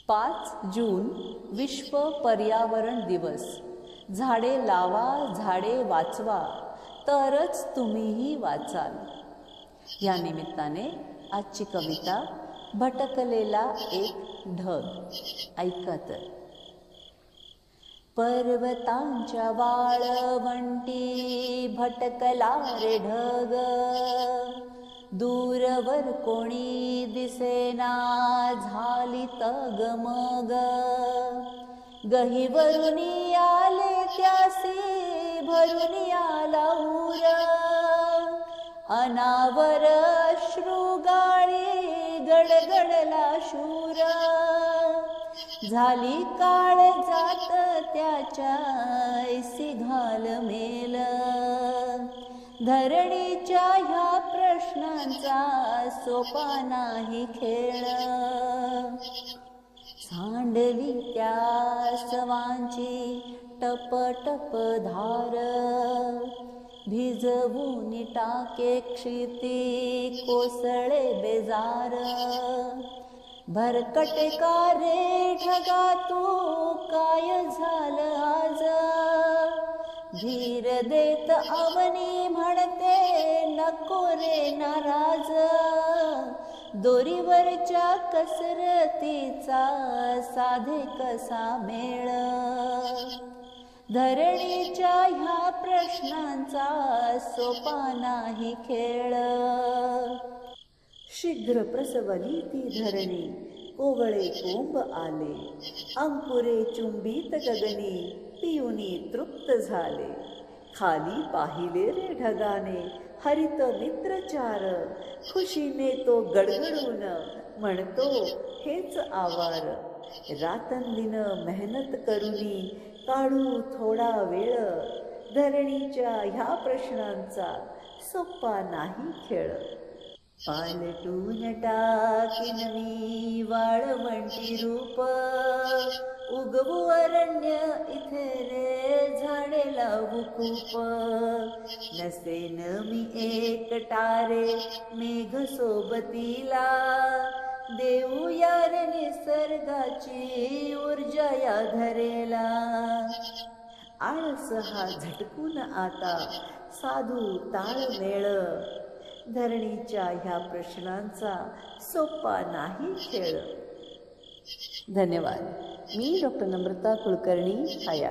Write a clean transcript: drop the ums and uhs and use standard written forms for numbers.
5 जून विश्व पर्यावरण दिवस. झाडे लावा, झाडे वाचवा, तरच तुम्हीही वाचाल. या निमित्ताने आजची कविता भटकलेला एक ढग. ऐका तर. पर्वतांच्या वाळवंटी भटकला रे ढग, दूरवर कोणी दिसेना झाली तगमग. गहीवरुनी आले त्यासी भरुनी आला ऊर, अनावर अश्रुगाळी गडगडला शूर. झाली काळ जात त्याच्या ऐसी घालमेल, धरणीच्या ह्या प्रश्नांचा सोपा नाही खेळ. सांडली त्या सवांची टप टप धार, भिजवून टाके क्षिती कोसळे बेजार. भरकटे का रे ढगा तू काय झालं आज, धीर देत अवनी म्हणते नको रे नाराज. दोरीवरच्या कसरतीचा साधे कसा मेळ, धरणीच्या ह्या प्रश्नांचा सोपा नाही खेळ. शीघ्र प्रसवली ती धरणी कोवळे कोंब आले, अंकुरे चुंबित गगनी पियुनी तृप्त झाले. खाली पाहिले रे ढगाने हरित मित्रचार, खुशीने तो गडगडून म्हणतो हेच आवार. रातंदिन मेहनत करूनी काढू थोडा वेळ, धरणीच्या ह्या प्रश्नांचा सोपा नाही खेळ. पालटून टाकीन मी वाळवंटी रूप, उगवू अरण्य इथे रे झाडे लावू खूप. नसेन मी एकटा रे मेघ सोबतीला, देऊ यार निसर्गाची ऊर्जा या धरेला. आळस हा झटकून आता साधू ताळमेळ, धरणीच्या ह्या प्रश्नांचा सोपा नाही खेळ. धन्यवाद. मी डॉक्टर नम्रता कुलकर्णी, हया.